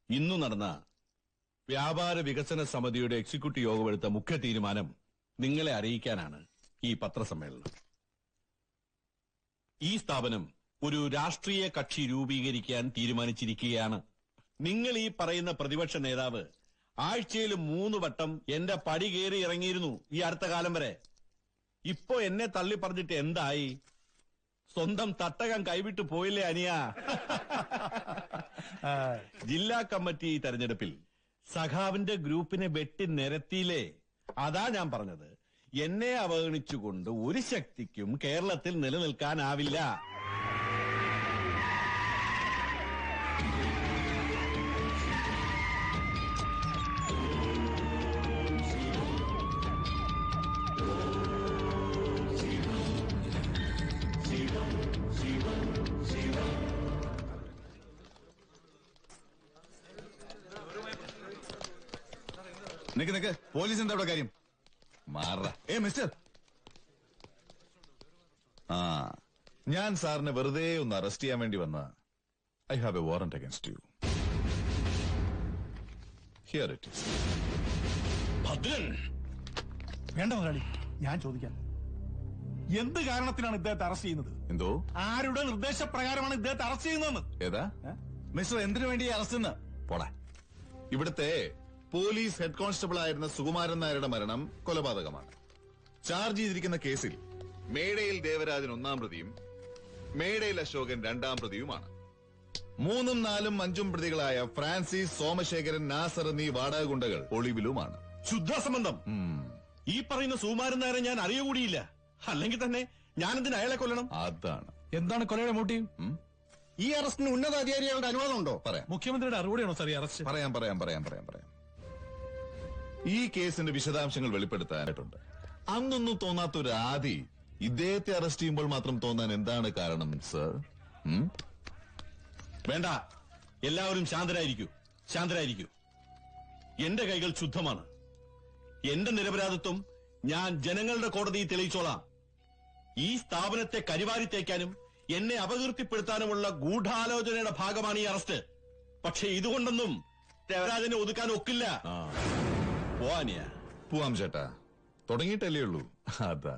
ഇന്നു നടന്ന വ്യാപാര വികസന സമിതിയുടെ എക്സിക്യൂട്ടീവ് യോഗമെടുത്ത മുഖ്യ തീരുമാനം നിങ്ങളെ അറിയിക്കാനാണ് ഈ പത്രസമ്മേളനം. ഈ സ്ഥാപനം ഒരു രാഷ്ട്രീയ കക്ഷി രൂപീകരിക്കാൻ തീരുമാനിച്ചിരിക്കുകയാണ്. നിങ്ങൾ ഈ പറയുന്ന പ്രതിപക്ഷ നേതാവ് ആഴ്ചയിൽ 3 വട്ടം എന്റെ പടി കയറി ഇറങ്ങിയിരുന്നു ഈ അടുത്ത കാലം വരെ. ഇപ്പോ എന്നെ തള്ളി പറഞ്ഞിട്ട് എന്തായി? സ്വന്തം തട്ടകം കൈവിട്ടു പോയില്ലേ അനിയ? ജില്ലാ കമ്മിറ്റി തെരഞ്ഞെടുപ്പിൽ സഖാവിന്റെ ഗ്രൂപ്പിനെ വെട്ടി നിരത്തിയില്ലേ? അതാ ഞാൻ പറഞ്ഞത്, എന്നെ അവഗണിച്ചുകൊണ്ട് ഒരു ശക്തിക്കും കേരളത്തിൽ നിലനിൽക്കാനാവില്ല. നിക്ക് പോലീസ് എന്താ ഇവിടെ കാര്യം? മാറ. മിസ്റ്റർ, ഞാൻ സാറിനെ വെറുതെ ഒന്ന് അറസ്റ്റ് ചെയ്യാൻ വേണ്ടി വന്ന I have A warrant against U. Here it is. Bhadran. വേണ്ട മുതലാളി, ഞാൻ ചോദിക്കാം, എന്ത് കാരണത്തിനാണ് ഇദ്ദേഹത്തെ അറസ്റ്റ് ചെയ്യുന്നത്? എന്തോ? ആരുടെ നിർദ്ദേശപ്രകാരമാണ് ഇദ്ദേഹത്തെ അറസ്റ്റ് ചെയ്യുന്നതെന്ന്? ഏതാ മിസ്റ്റർ? എന്തിനു വേണ്ടി അറസ്റ്റ്? പോടാ. ഇവിടുത്തെ പോലീസ് ഹെഡ് കോൺസ്റ്റബിൾ ആയിരുന്ന സുകുമാരൻ നായരുടെ മരണം കൊലപാതകമാണ്. ചാർജ് ചെയ്തിരിക്കുന്ന കേസിൽ മേടയിൽ ദേവരാജൻ 1-ാം പ്രതിയും മേടയിൽ അശോകൻ 2-ാം പ്രതിയുമാണ്. 3ഉം 4ഉം 5ഉം പ്രതികളായ ഫ്രാൻസിസ്, സോമശേഖരൻ, നാസർ എന്നീ വാടക ഗുണ്ടകൾ ഒളിവിലുമാണ്. ശുദ്ധസംബന്ധം. ഈ പറയുന്ന സുകുമാരൻ നായരെ ഞാൻ അറിയുകൂടിയില്ല. അല്ലെങ്കിൽ തന്നെ ഞാനെന്തിന് അയാളെ കൊല്ലണം? അതാണ്. എന്താണ് കൊലയുടെ മോട്ടീവ്? ഈ അറസ്റ്റിന് ഉന്നതാധികാരികളുടെ അനുവാദം ഉണ്ടോ? പറയാം. മുഖ്യമന്ത്രിയുടെ അറിവോടെയാണോ സാർ ഈ അറസ്റ്റ്? പറയാം. ഈ കേസിന്റെ വിശദാംശങ്ങൾ വെളിപ്പെടുത്താനായിട്ടുണ്ട്. അന്നൊന്നും തോന്നാത്തൊരു ആദി ഇദ്ദേഹത്തെ അറസ്റ്റ് ചെയ്യുമ്പോൾ മാത്രം തോന്നാൻ എന്താണ് കാരണം സർ? വേണ്ട, എല്ലാവരും ശാന്തരായിരിക്കൂ. എന്റെ കൈകൾ ശുദ്ധമാണ്. എന്റെ നിരപരാധിത്വം ഞാൻ ജനങ്ങളുടെ കോടതിയിൽ തെളിയിച്ചോളാം. ഈ സ്ഥാപനത്തെ കരിവാരി തേക്കാനും എന്നെ അപകീർത്തിപ്പെടുത്താനുമുള്ള ഗൂഢാലോചനയുടെ ഭാഗമാണ് ഈ അറസ്റ്റ്. പക്ഷെ ഇതുകൊണ്ടൊന്നും ദേവരാജനെ ഒതുക്കാൻ ഒക്കില്ല. പോവാം ചേട്ടാ, തുടങ്ങിയിട്ടല്ലേ ഉള്ളൂ. അതാ.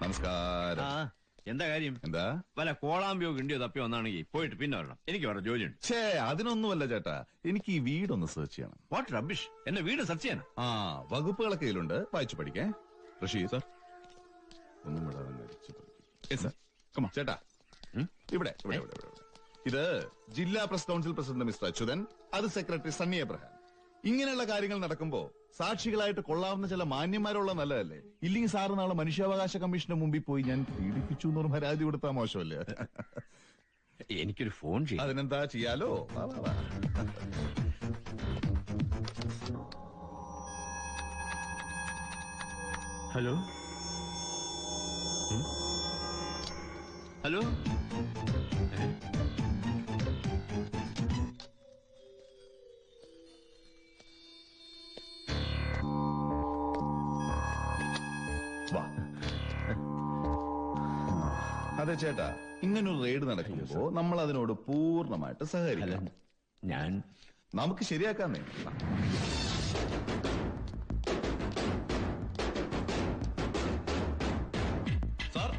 നമസ്കാരം. എന്താ കാര്യം? എന്താ വല്ല കോളാമ്പിയോ കിണ്ടിയോ തപ്പിയോ ഒന്നാണെങ്കിൽ പോയിട്ട് പിന്നെ വരണം. എനിക്ക് വേറെ ജോലിയുണ്ട്. അതിനൊന്നുമല്ല ചേട്ടാ, എനിക്ക് ഈ വീടൊന്ന് സെർച്ച് ചെയ്യണം. What rubbish! എന്നെ വീട് സെർച്ച് ചെയ്യണം? വകുപ്പുകളൊക്കെ ഇതിലുണ്ട്, വായിച്ചു പഠിക്കേ. റഷീദ് സാർ ഒന്നും വിടാതെ ചേട്ടാ, ഇവിടെ ഇത് ജില്ലാ press council president mister Achuthan, അത് സെക്രട്ടറി സണ്ണി എബ്രഹാം. ഇങ്ങനെയുള്ള കാര്യങ്ങൾ നടക്കുമ്പോ സാക്ഷികളായിട്ട് കൊള്ളാവുന്ന ചില മാന്യന്മാരുള്ള നല്ലതല്ലേ? ഇല്ലെങ്കിൽ സാറ് നാളെ മനുഷ്യാവകാശ കമ്മീഷന്റെ മുമ്പിൽ പോയി ഞാൻ പീഡിപ്പിച്ചു എന്നൊരു പരാതി കൊടുത്താൽ മോശമല്ലേ? എനിക്കൊരു ഫോൺ ചെയ്യാം. അതിനെന്താ ചെയ്യാലോ? Hello hello. അതെ ചേട്ടാ, ഇങ്ങനൊരു റെയ്ഡ് നടക്കുമ്പോ നമ്മൾ അതിനോട് പൂർണ്ണമായിട്ട് സഹകരിക്കണം. നമുക്ക് ശരിയാക്കാന്നേ. Sir,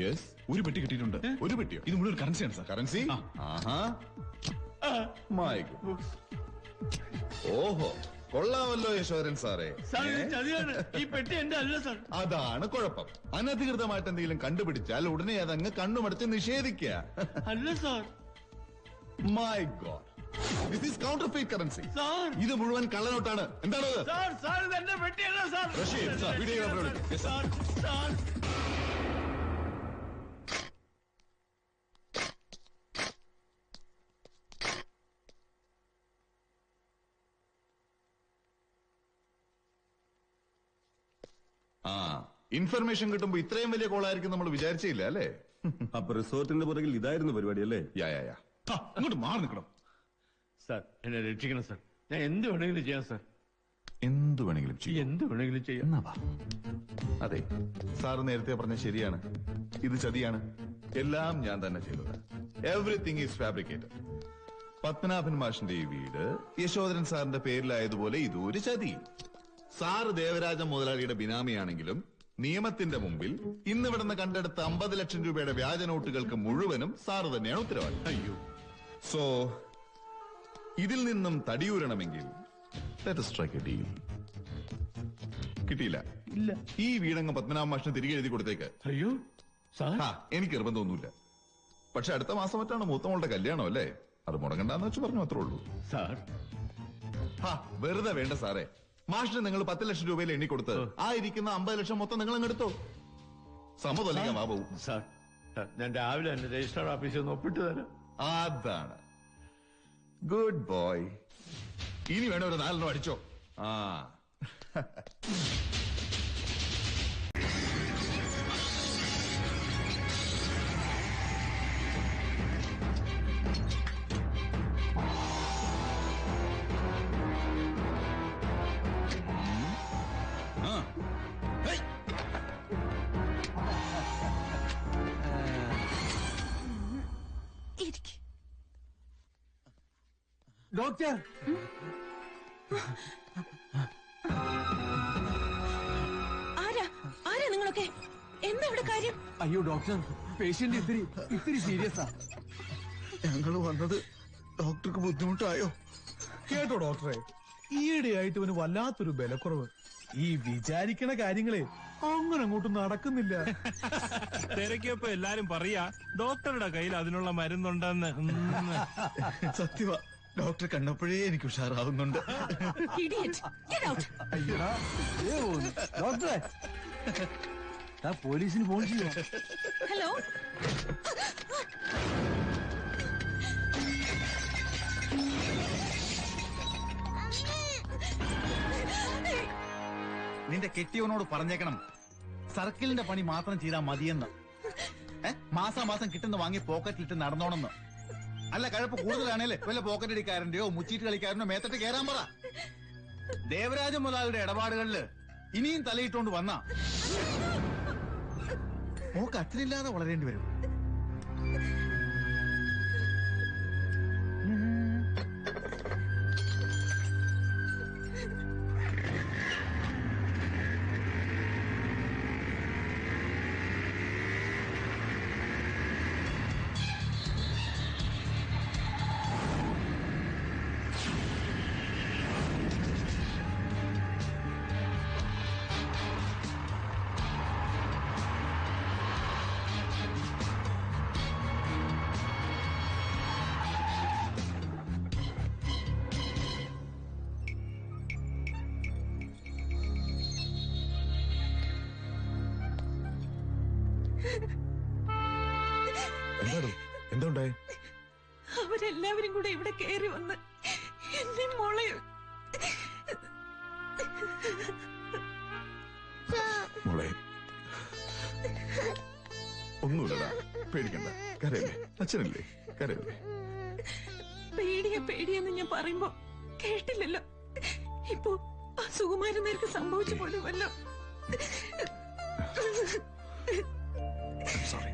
yes. ഒരു പെട്ടി കിട്ടിയിട്ടുണ്ട്. ഒരു പെട്ടിയോ? ഇത് മുഴുവൻ കറൻസിയാണ് സാർ. കറൻസി? ആഹാ, മൈ ഗുഡ്. ഓഹോ, കൊള്ളാമല്ലോ യശോധരൻ സാറേ. ചതിയാണ്. ഈ പെട്ടി എന്റെ അല്ല സാർ. അതാണ് കുഴപ്പം. അനധികൃതമായിട്ട് എന്തെങ്കിലും കണ്ടുപിടിച്ചാൽ ഉടനെ അതങ്ങ് കണ്ണുമടച്ച് നിഷേധിക്കുക. അല്ല sir. My god, this is counterfeit currency. Sir. ഇത് മുഴുവൻ കള്ളനോട്ടാണ്. എന്താണ് സാർ സാർ ഇത് എന്റെ പെട്ടിയല്ല സാർ. റഷീദ്, സാർ, വീഡിയോഗ്രാഫറെ വിളിക്കൂ. Yes, sir. സാർ. ആ, ഇൻഫർമേഷൻ കിട്ടുമ്പോ ഇത്രയും വലിയ കോളായിരിക്കും നമ്മൾ വിചാരിച്ചില്ല അല്ലേ? അപ്പൊ റിസോർട്ടിന്റെ പുറകിൽ ഇതായിരുന്നു പരിപാടി അല്ലേ? യാ യാ യാ. അങ്ങോട്ട് മാറി നിൽക്കണം. സാർ എന്നെ രക്ഷിക്കണം സാർ. ഞാൻ എന്ത് വേണമെങ്കിലും ചെയ്യാം സാർ. എന്തു വേണമെങ്കിലും ചെയ്യും. എന്ത് വേണമെങ്കിലും ചെയ്യാം. എന്നാ വാ. അതെ, സാറ് നേരത്തെ പറഞ്ഞ ശരിയാണ്. ഇത് ചതിയാണ്. എല്ലാം ഞാൻ തന്നെ ചെയ്തത്. Everything is fabricated. പത്മനാഭൻ മാഷിന്റെ ഈ വീട് യശോധരൻ സാറിന്റെ പേരിലായതുപോലെ ഇതൊരു ചതി. സാറ് ദേവരാജ മുതലാളിയുടെ ബിനാമിയാണെങ്കിലും നിയമത്തിന്റെ മുമ്പിൽ ഇന്നിവിടുന്ന് കണ്ടെടുത്ത 50 ലക്ഷം രൂപയുടെ വ്യാജ നോട്ടുകൾക്ക് മുഴുവനും സാറ് തന്നെയാണ് ഉത്തരവാദി. അയ്യോ. സോ ഇതിൽ നിന്നും തടിയൂരണമെങ്കിൽ let us strike a deal. കിട്ടിയില്ല. ഇല്ല. ഈ വീടങ്ങ് പത്മനാഭ മാഷിന് തിരികെ എഴുതി കൊടുത്തേക്ക്. അയ്യോ സാർ. എനിക്ക് നിർബന്ധമൊന്നുമില്ല. പക്ഷെ അടുത്ത മാസം മറ്റാണ് മൂത്തമോളുടെ കല്യാണം അല്ലേ? അത് മുടങ്ങണ്ടെന്ന് വെച്ച് പറഞ്ഞു, അത്രേ ഉള്ളൂ. സാർ. വെറുതെ വേണ്ട സാറേ. മാഷിന് നിങ്ങൾ 10 ലക്ഷം രൂപയിൽ എണ്ണി കൊടുത്ത് ആ ഇരിക്കുന്ന 50 ലക്ഷം മൊത്തം നിങ്ങൾ അങ്ങ് എടുത്തോ. സമ്മതമല്ല ബാബു. സാർ ഞാൻ രാവിലെ തന്നെ രജിസ്റ്റർ ഓഫീസിൽ നിന്ന് ഒപ്പിട്ട് തരാം. അതാണ് ഗുഡ് ബോയ്. ഇനി വേണം ഒരു 4 അടിച്ചോ. ആ ഡോക്ടർ, ആരാ നിങ്ങളൊക്കെ? എന്താ ഇവിടെ കാര്യം? അയ്യോ ഡോക്ടർ, പേഷ്യന്റ് ഇത്തിരി സീരിയസാ. ഞങ്ങൾ വന്നത് ഡോക്ടർക്ക് ബുദ്ധിമുട്ടായോ? കേട്ടോ ഡോക്ടറെ, ഈയിടെയായിട്ട് ഇവന് വല്ലാത്തൊരു ബലക്കുറവ്. ഈ വിചാരിക്കണ കാര്യങ്ങളെ അങ്ങനെ അങ്ങോട്ട് നടക്കുന്നില്ല. തിരക്കിയപ്പോ എല്ലാരും പറയാ ഡോക്ടറുടെ കയ്യിൽ അതിനുള്ള മരുന്നുണ്ടെന്ന്. സത്യവാ, ഡോക്ടർ കണ്ടപ്പോഴേ എനിക്ക് ഉഷാറാവുന്നുണ്ട്. അയ്യടാ, ഡോക്ടറെ പോലീസിന് ഫോൺ ചെയ്യാം. ഹലോ. നിന്റെ കെട്ടിയവനോട് പറഞ്ഞേക്കണം സർക്കിളിന്റെ പണി മാത്രം ചെയ്താൽ മതിയെന്ന്. മാസാമാസം കിട്ടുന്ന വാങ്ങി പോക്കറ്റിലിട്ട് നടന്നോണെന്ന്. അല്ല, കഴപ്പ് കൂടുതലാണേലേ വല്ല പോക്കറ്റ് അടിക്കാരന്റെയോ മുച്ചീട്ട് കളിക്കാരനോ മേത്തട്ട് കേറാൻ പറ. ദേവരാജ മുതലാളിയുടെ ഇടപാടുകളില് ഇനിയും തലയിട്ടുകൊണ്ട് വന്നാ മോക്ക് അച്ഛനില്ലാതെ വളരേണ്ടി വരും. എന്തുണ്ടായി? അവരെല്ലാവരും കൂടെ ഇവിടെ കയറി വന്ന് എന്നെ മോളെ മോളെ ഒന്നുമില്ലടാ, പേടിക്കണ്ട. കരയല്ലേ? അച്ഛനല്ലേ? കരയല്ലേ? പേടിയെന്ന് ഞാൻ പറയുമ്പോ കേട്ടില്ലല്ലോ. ഇപ്പൊ സുകുമാരൻ നേർക്ക് സംഭവിച്ചു പോലുമല്ലോ. സോറി.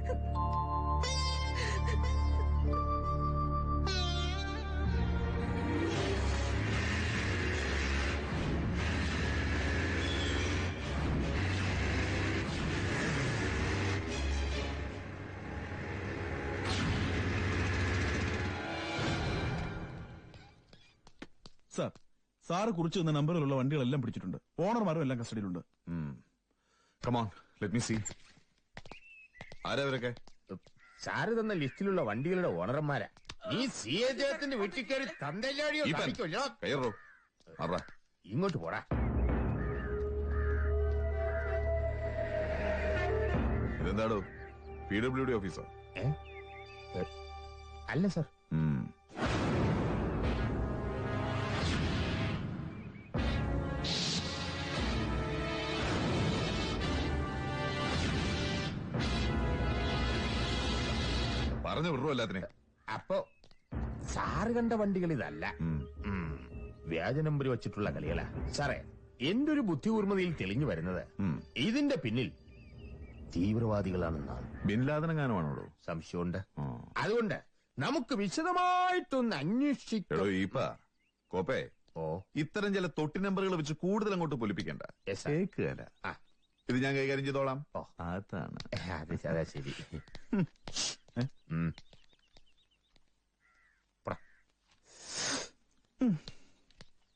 സാർ, സാറ് കുറിച്ച് തന്ന നമ്പറിലുള്ള വണ്ടികളെല്ലാം പിടിച്ചിട്ടുണ്ട്. ഓണർമാരും എല്ലാം കസ്റ്റഡിയിലുണ്ട്. Come on let me see. ആരവരൊക്കെ? സാറ് തന്ന ലിസ്റ്റിലുള്ള വണ്ടികളുടെ ഓണർമാരാ. നീ സി എ ജയത്തിന്റെ വീട്ടിൽ കയറി തന്തല്ലാടിയോ കയറോ? ഇങ്ങോട്ട് പോടാ. ഇതെന്താടോ PWD ഓഫീസോ? അല്ല സർ. പറഞ്ഞു വിടറോ എല്ലാത്തിനെ. അപ്പൊ സാറ് കണ്ട വണ്ടികൾ ഇതല്ല, വ്യാജ നമ്പർ വെച്ചിട്ടുള്ള കളികളാ സാറേ. എന്റെ ഒരു ബുദ്ധി കൂർമ്മതയിൽ തെളിഞ്ഞു വരുന്നത് ഇതിന്റെ പിന്നിൽ തീവ്രവാദികളാണെന്നാണ്. ബിൻ ലാദനെങ്ങാനുമാണോ? സംശയമുണ്ട്. അതുകൊണ്ട് നമുക്ക് വിശദമായിട്ടൊന്ന് അന്വേഷിക്കോ. കോപ്പേ, ഇത്തരം ചില തൊട്ടി നമ്പറുകൾ വെച്ച് കൂടുതൽ അങ്ങോട്ട് പൊലിപ്പിക്കണ്ട. ഇത് ഞാൻ കൈകാര്യം ചെയ്തോളാം. അതാണ്. അതെ ശരി.